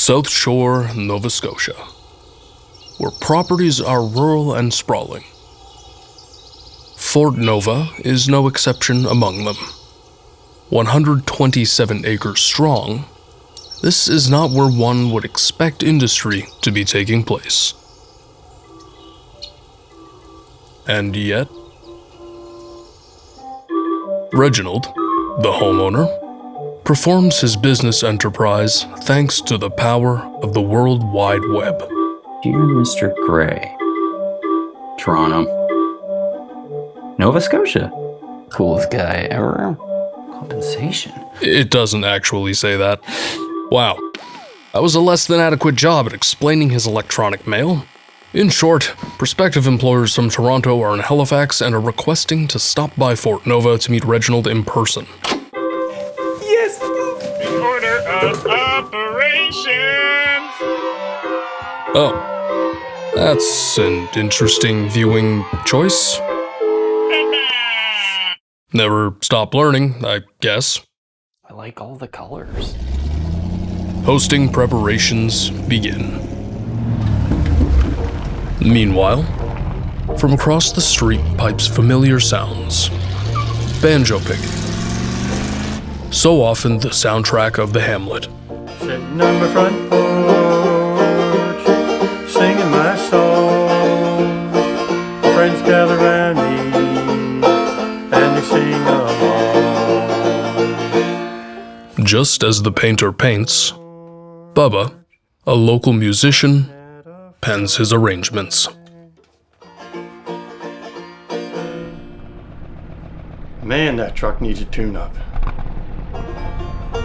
South Shore, Nova Scotia, where properties are rural and sprawling. Fort Nova is no exception among them. 127 acres strong, this is not where one would expect industry to be taking place. And yet, Reginald, the homeowner, performs his business enterprise thanks to the power of the World Wide Web. Dear Mr. Gray, Toronto, Nova Scotia, coolest guy ever. Compensation. It doesn't actually say that. Wow, that was a less than adequate job at explaining his electronic mail. In short, prospective employers from Toronto are in Halifax and are requesting to stop by Fort Nova to meet Reginald in person. Yes! In order of operations! Oh, that's an interesting viewing choice. Never stop learning, I guess. I like all the colors. Hosting preparations begin. Meanwhile, from across the street pipes familiar sounds. Banjo picking. So often the soundtrack of the Hamlet. Sitting on my front porch, singing my song. Friends gather around me, and they sing along. Just as the painter paints, Bubba, a local musician, pens his arrangements. Man, that truck needs a tune-up.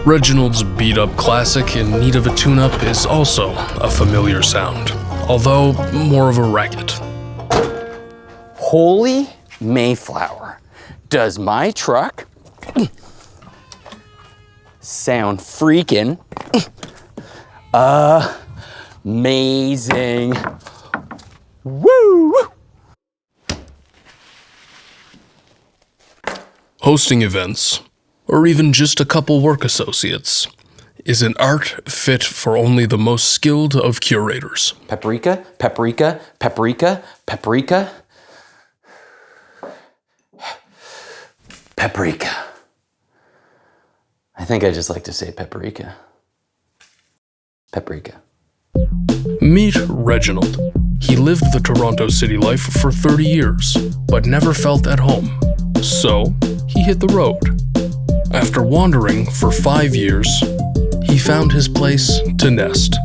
Reginald's beat-up classic in need of a tune-up is also a familiar sound, although more of a racket. Holy Mayflower, does my truck sound freaking amazing. Woo! Hosting events, or even just a couple work associates, is an art fit for only the most skilled of curators. Paprika, paprika, paprika, paprika. Paprika. I think I just like to say paprika. Paprika. Meet Reginald. He lived the Toronto city life for 30 years, but never felt at home. So, he hit the road. After wandering for 5 years, he found his place to nest.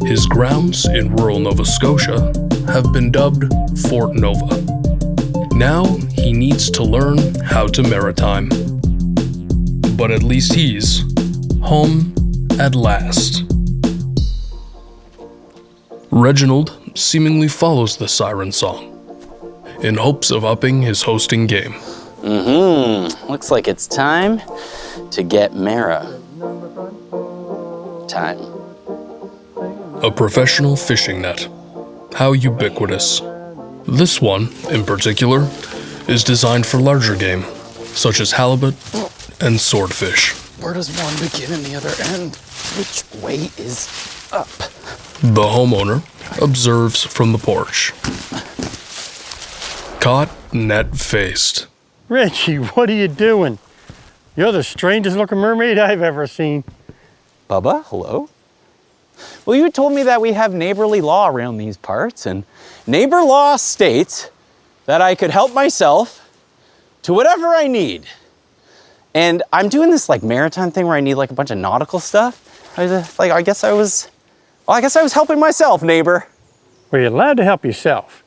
His grounds in rural Nova Scotia have been dubbed Fort Nova. Now he needs to learn how to maritime. But at least he's home at last. Reginald seemingly follows the siren song in hopes of upping his hosting game. Looks like it's time to get Mara. Time. A professional fishing net. How ubiquitous. This one, in particular, is designed for larger game, such as halibut and swordfish. Where does one begin and the other end? Which way is up? The homeowner observes from the porch. Caught net-faced. Richie, what are you doing? You're the strangest looking mermaid I've ever seen. Bubba, hello? Well, you told me that we have neighborly law around these parts, and neighbor law states that I could help myself to whatever I need. And I'm doing this like maritime thing where I need like a bunch of nautical stuff. I guess I was helping myself, neighbor. Well, you're allowed to help yourself.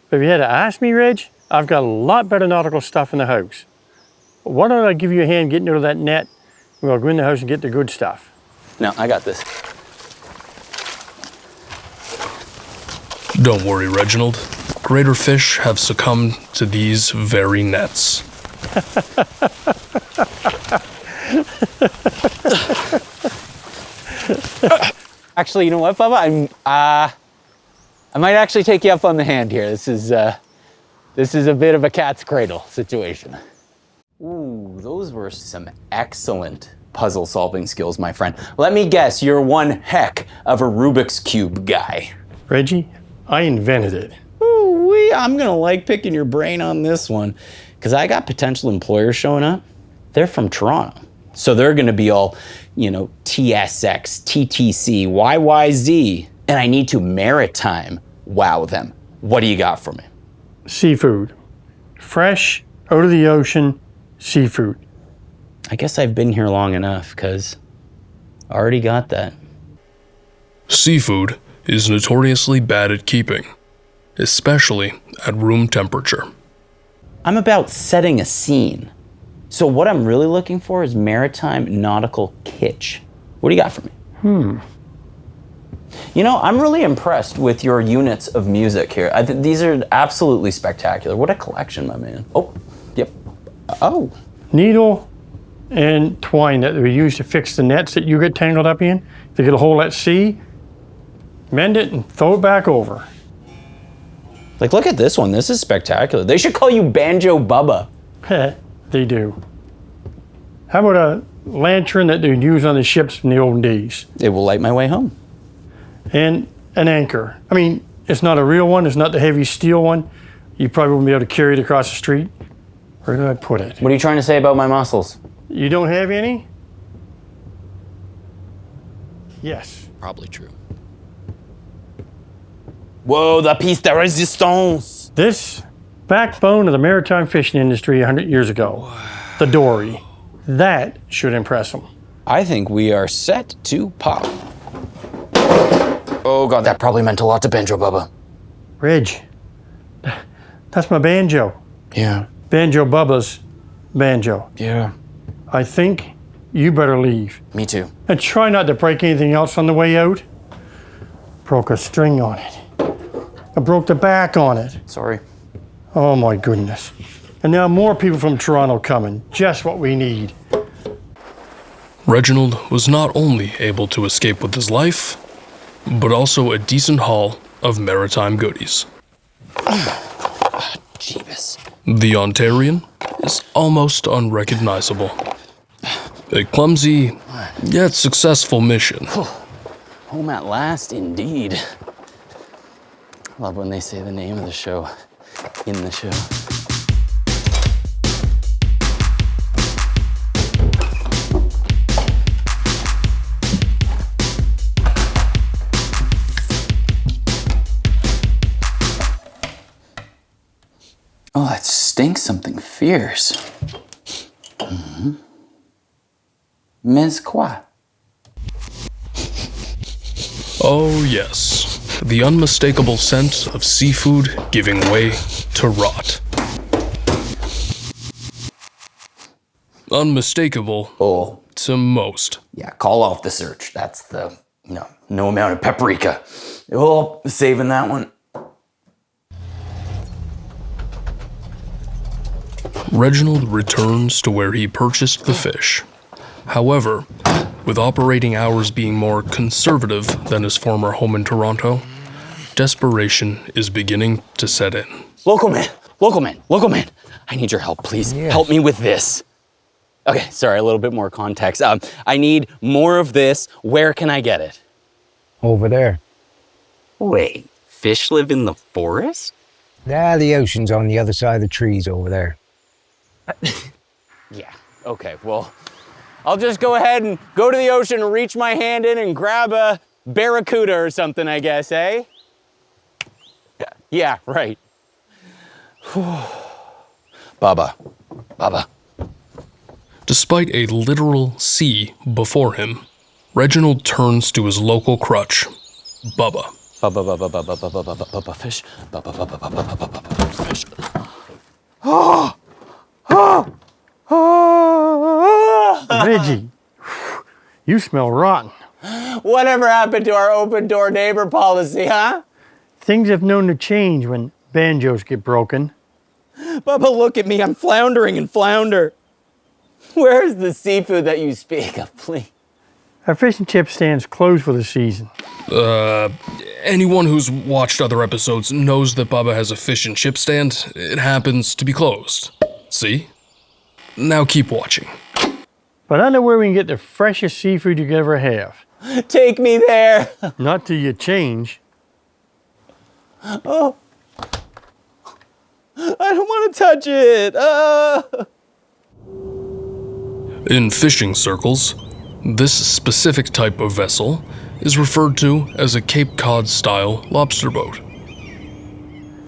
But if you had to ask me, Reg, I've got a lot better nautical stuff in the house. Why don't I give you a hand getting out of that net, and we'll go in the house and get the good stuff. No, I got this. Don't worry, Reginald. Greater fish have succumbed to these very nets. Actually, you know what, Bubba? I might actually take you up on the hand here. This is a bit of a cat's cradle situation. Ooh, those were some excellent puzzle solving skills, my friend. Let me guess, you're one heck of a Rubik's Cube guy. Reggie, I invented it. Ooh-wee, I'm gonna like picking your brain on this one, because I got potential employers showing up. They're from Toronto. So they're gonna be all, TSX, TTC, YYZ, and I need to maritime wow them. What do you got for me? Seafood. Fresh, out of the ocean, seafood. I guess I've been here long enough, because I already got that. Seafood is notoriously bad at keeping, especially at room temperature. I'm about setting a scene. So what I'm really looking for is maritime nautical kitsch. What do you got for me? I'm really impressed with your units of music here. These are absolutely spectacular. What a collection, my man. Oh, yep. Oh. Needle and twine that we use to fix the nets that you get tangled up in. To get a hole at sea, mend it and throw it back over. Like, look at this one. This is spectacular. They should call you Banjo Bubba. They do. How about a lantern that they'd use on the ships in the old days? It will light my way home. And an anchor. I mean, it's not a real one. It's not the heavy steel one. You probably wouldn't be able to carry it across the street. Where did I put it? What are you trying to say about my muscles? You don't have any? Yes. Probably true. Whoa, the piece de resistance. This backbone of the maritime fishing industry 100 years ago, the dory, that should impress them. I think we are set to pop. Oh God, that probably meant a lot to Banjo Bubba. Reg, that's my banjo. Yeah. Banjo Bubba's banjo. Yeah. I think you better leave. Me too. And try not to break anything else on the way out. Broke a string on it. I broke the back on it. Sorry. Oh my goodness. And now more people from Toronto coming. Just what we need. Reginald was not only able to escape with his life, but also a decent haul of maritime goodies. Jeebus. The Ontarian is almost unrecognizable. A clumsy, yet successful mission. Home at last, indeed. Love when they say the name of the show in the show. Oh, that stinks something fierce. Mm-hmm. Mais quoi? Oh yes, the unmistakable scent of seafood giving way to rot. Unmistakable to most. Yeah, call off the search. That's the no amount of paprika. Oh, saving that one. Reginald returns to where he purchased the fish. However, with operating hours being more conservative than his former home in Toronto, desperation is beginning to set in. Local man, I need your help, please. Yes. Help me with this. Okay, sorry, a little bit more context. I need more of this. Where can I get it? Over there. Wait, fish live in the forest? The ocean's on the other side of the trees over there. Yeah, okay, well, I'll just go ahead and go to the ocean and reach my hand in and grab a barracuda or something, I guess, eh? Yeah, right. Bubba. Despite a literal sea before him, Reginald turns to his local crutch, Bubba. Bubba fish. Bubba fish. Reggie, you smell rotten. Whatever happened to our open door neighbor policy, huh? Things have known to change when banjos get broken. Bubba, look at me. I'm floundering and flounder. Where's the seafood that you speak of, please? Our fish and chip stand's closed for the season. Anyone who's watched other episodes knows that Bubba has a fish and chip stand. It happens to be closed. See? Now keep watching. But I know where we can get the freshest seafood you could ever have. Take me there. Not till you change. Oh. I don't want to touch it. In fishing circles, this specific type of vessel is referred to as a Cape Cod-style lobster boat.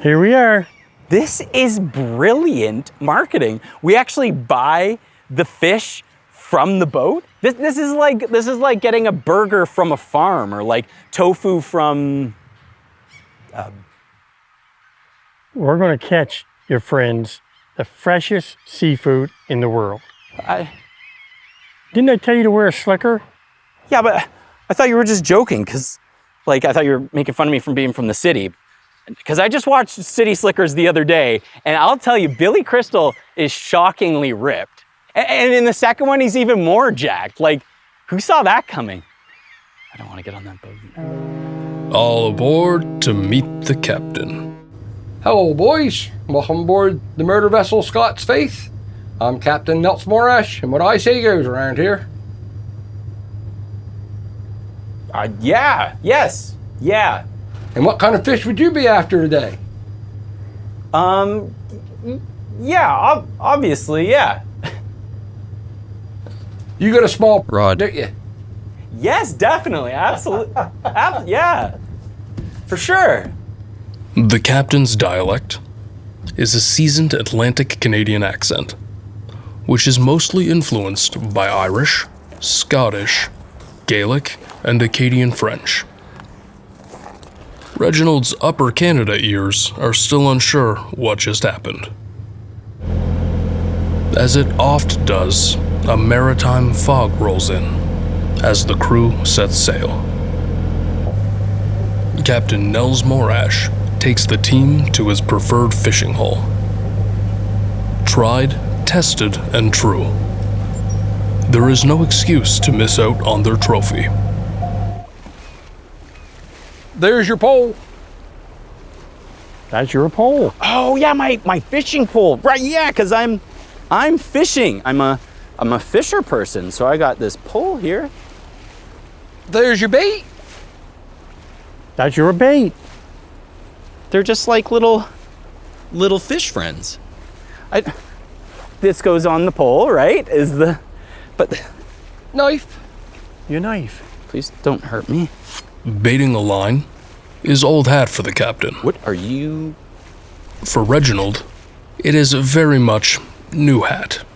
Here we are. This is brilliant marketing. We actually buy the fish from the boat. This is like getting a burger from a farm, or like tofu from. We're going to catch, your friends, the freshest seafood in the world. Didn't I tell you to wear a slicker? Yeah, but I thought you were just joking, because, I thought you were making fun of me from being from the city. Because I just watched City Slickers the other day, and I'll tell you, Billy Crystal is shockingly ripped. And in the second one, he's even more jacked. Who saw that coming? I don't want to get on that boat. All aboard to meet the captain. Hello, boys. Welcome aboard the murder vessel Scott's Faith. I'm Captain Nelson Morash, and what I say goes around here. Yeah. And what kind of fish would you be after today? Yeah, obviously, yeah. You got a small rod, don't you? Yes, definitely, absolutely, yeah, for sure. The captain's dialect is a seasoned Atlantic Canadian accent, which is mostly influenced by Irish, Scottish, Gaelic, and Acadian French. Reginald's Upper Canada ears are still unsure what just happened. As it oft does, a maritime fog rolls in as the crew sets sail. Captain Nels Morash takes the team to his preferred fishing hole. Tried, tested, and true. There is no excuse to miss out on their trophy. There's your pole. That's your pole. Oh yeah, my fishing pole. Right, yeah, because I'm fishing. I'm a fisher person, so I got this pole here. There's your bait. That's your bait. They're just like little fish friends. This goes on the pole, right? But Knife. Your knife. please don't hurt me. Baiting a line is old hat for the captain. What are you? For Reginald, it is very much new hat.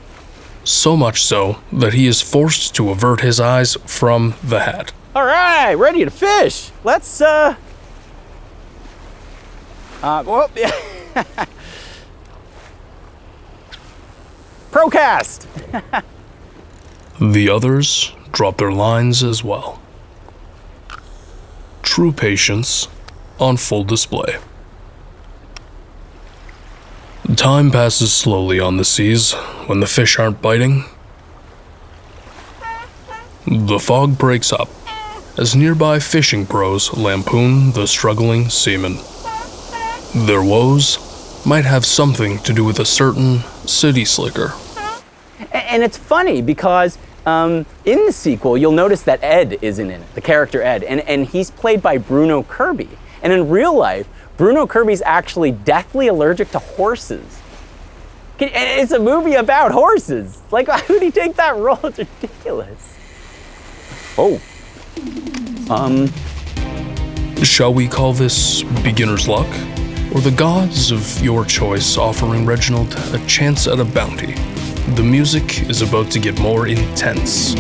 So much so that he is forced to avert his eyes from the hat. All right, ready to fish. Let's Procast. The others drop their lines as well. True patience on full display. Time passes slowly on the seas when the fish aren't biting. The fog breaks up as nearby fishing pros lampoon the struggling seamen. Their woes might have something to do with a certain city slicker. And it's funny because in the sequel, you'll notice that Ed isn't in it, the character Ed, and he's played by Bruno Kirby. And in real life, Bruno Kirby's actually deathly allergic to horses. It's a movie about horses. Like, why would he take that role? It's ridiculous. Oh. Shall we call this beginner's luck? Or the gods of your choice offering Reginald a chance at a bounty? The music is about to get more intense.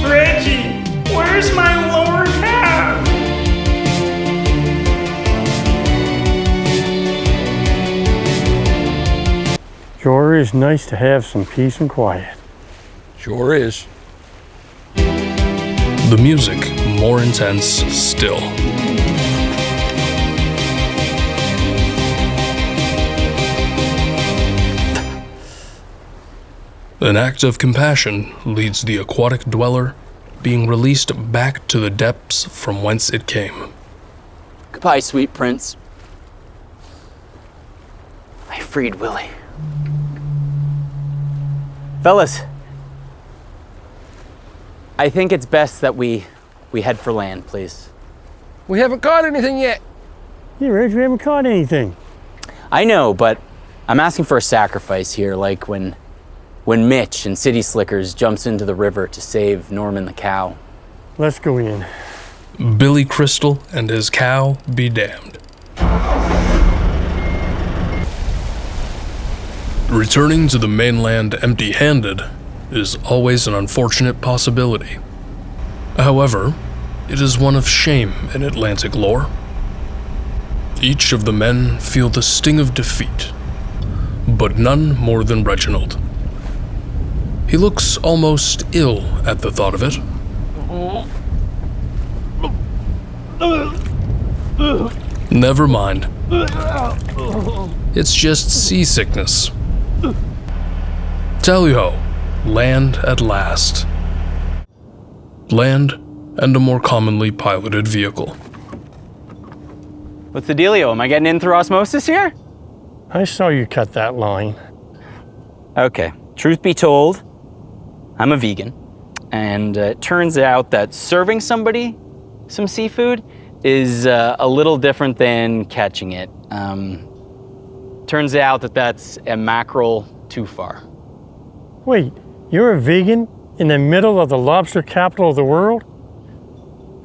Reggie, where's my lower half? Sure is nice to have some peace and quiet. Sure is. The music more intense still. An act of compassion leads the aquatic dweller being released back to the depths from whence it came. Goodbye, sweet prince. I freed Willie. Fellas, I think it's best that we head for land, please. We haven't caught anything yet. Yeah, Reg, we haven't caught anything. I know, but I'm asking for a sacrifice here, like when Mitch in City Slickers jumps into the river to save Norman the cow. Let's go in. Billy Crystal and his cow be damned. Returning to the mainland empty-handed is always an unfortunate possibility. However, it is one of shame in Atlantic lore. Each of the men feel the sting of defeat, but none more than Reginald. He looks almost ill at the thought of it. Never mind. It's just seasickness. Tally-ho, land at last. Land and a more commonly piloted vehicle. What's the dealio? Am I getting in through osmosis here? I saw you cut that line. Okay, truth be told, I'm a vegan. And it turns out that serving somebody some seafood is a little different than catching it. Turns out that that's a mackerel too far. Wait, you're a vegan in the middle of the lobster capital of the world?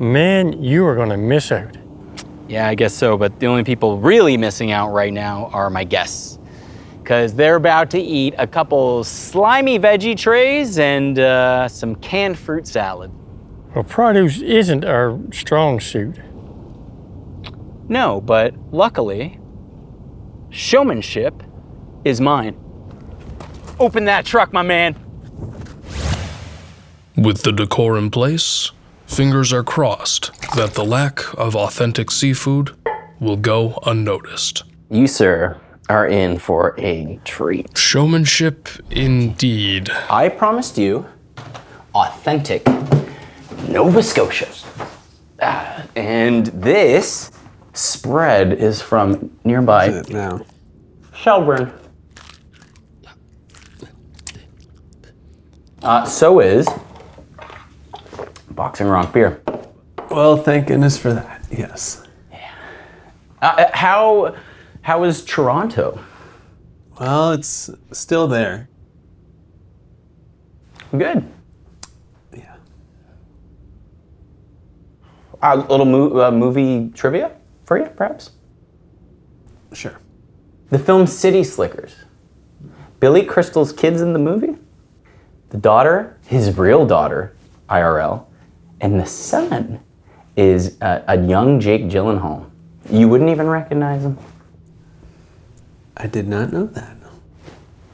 Man, you are gonna miss out. Yeah, I guess so, but the only people really missing out right now are my guests. Because they're about to eat a couple slimy veggie trays and some canned fruit salad. Well, produce isn't our strong suit. No, but luckily, showmanship is mine. Open that truck, my man. With the decor in place, fingers are crossed that the lack of authentic seafood will go unnoticed. You, sir, are in for a treat. Showmanship indeed. I promised you authentic Nova Scotia. And this spread is from nearby Shelburne. So is Boxing Rock beer. Well, thank goodness for that, yes. How is Toronto? Well, it's still there. Good. Yeah. A little movie trivia for you, perhaps? Sure. The film City Slickers. Billy Crystal's kids in the movie? The daughter, his real daughter, IRL, and the son is a young Jake Gyllenhaal. You wouldn't even recognize him. I did not know that.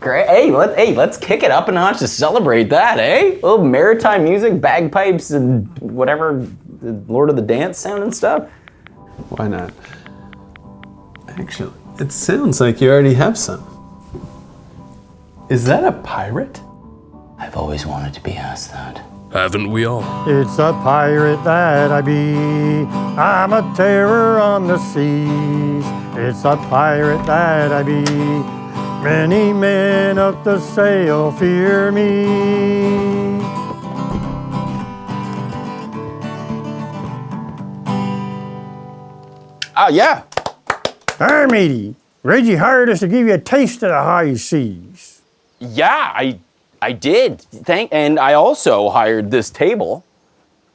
Great. Hey, let's kick it up a notch to celebrate that, eh? A little maritime music, bagpipes, and whatever, the Lord of the Dance sound and stuff. Why not? Actually, it sounds like you already have some. Is that a pirate? I've always wanted to be asked that. Haven't we all? It's a pirate that I be. I'm a terror on the seas. It's a pirate that I be. Many men up the sail fear me. Yeah. Hi, matey. Reggie hired us to give you a taste of the high seas. Yeah, I did. And I also hired this table,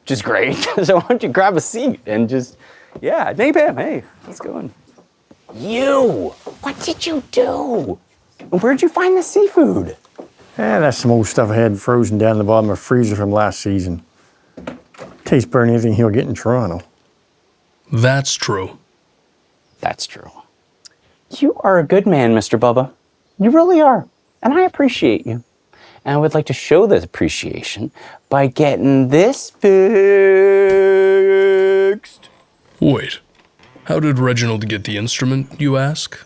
which is great. So why don't you grab a seat and just, yeah, hey, Pam, hey, how's it going? You, what did you do? Where'd you find the seafood? That's some old stuff I had frozen down in the bottom of the freezer from last season. Tastes better than anything he'll get in Toronto. That's true. That's true. You are a good man, Mr. Bubba. You really are. And I appreciate you. And I would like to show this appreciation by getting this fixed. Wait, how did Reginald get the instrument, you ask?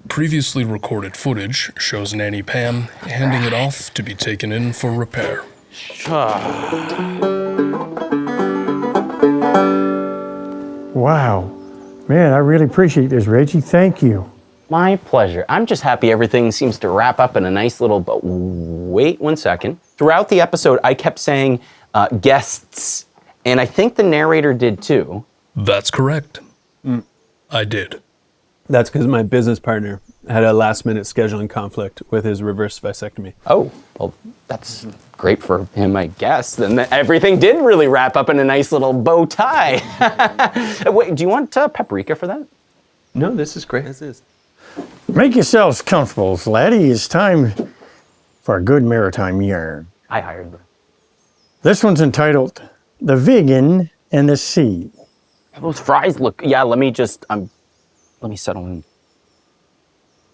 Previously recorded footage shows Nanny Pam handing it off to be taken in for repair. Wow. Man, I really appreciate this, Reggie. Thank you. My pleasure. I'm just happy everything seems to wrap up in a nice little bow. Wait 1 second. Throughout the episode, I kept saying guests, and I think the narrator did too. That's correct. I did. That's because my business partner had a last-minute scheduling conflict with his reverse vasectomy. Oh, well, that's great for him, I guess. Then everything did really wrap up in a nice little bow tie. Wait, do you want paprika for that? No, this is great. This is. Make yourselves comfortable, laddie. It's time for a good maritime yarn. I hired them. This one's entitled The Vegan and the Sea. Those fries look, yeah, let me settle in.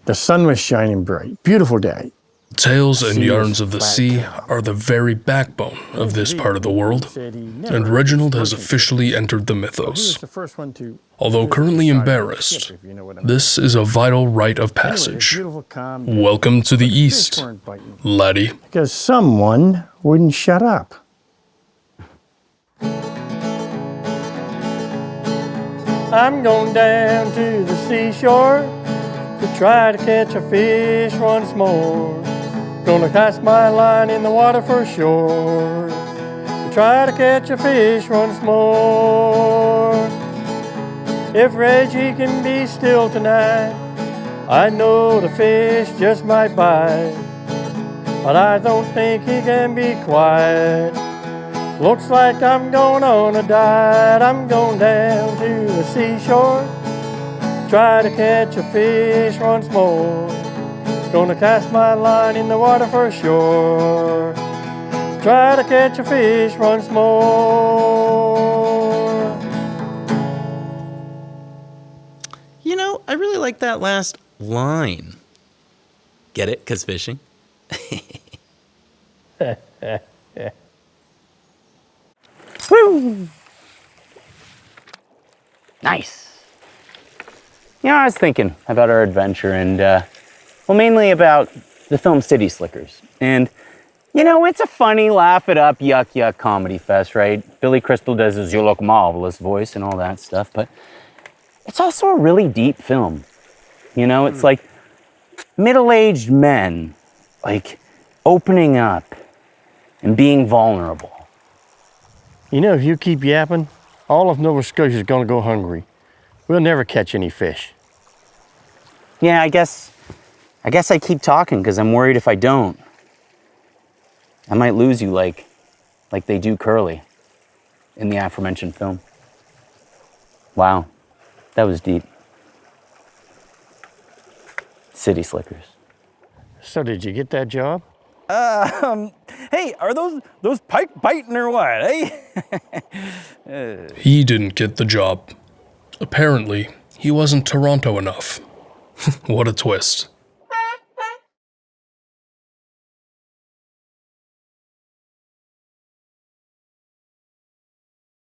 The sun was shining bright. Beautiful day. Tales and yarns of the sea are the very backbone of this part of the world, and Reginald has officially entered the mythos. Although currently embarrassed, this is a vital rite of passage. Welcome to the East, laddie. Because someone wouldn't shut up. I'm going down to the seashore to try to catch a fish once more. Gonna cast my line in the water for shore to try to catch a fish once more. If Reggie can be still tonight, I know the fish just might bite, but I don't think he can be quiet. Looks like I'm going on a diet. I'm going down to the seashore, try to catch a fish once more. Gonna cast my line in the water for shore, try to catch a fish once more. You know, I really like that last line. Get it? 'Cause fishing? Woo! Nice. You know, I was thinking about our adventure and, well, mainly about the film City Slickers. And, you know, it's a funny, laugh it up, yuck, yuck comedy fest, right? Billy Crystal does his "You Look Marvelous" voice and all that stuff, but it's also a really deep film. You know, it's like middle-aged men, like, opening up and being vulnerable. You know, if you keep yapping, all of Nova Scotia is gonna go hungry. We'll never catch any fish. Yeah, I guess I keep talking because I'm worried if I don't, I might lose you like they do Curly in the aforementioned film. Wow, that was deep. City Slickers. So did you get that job? Hey, are those pike biting or what, eh? He didn't get the job. Apparently, he wasn't Toronto enough. What a twist.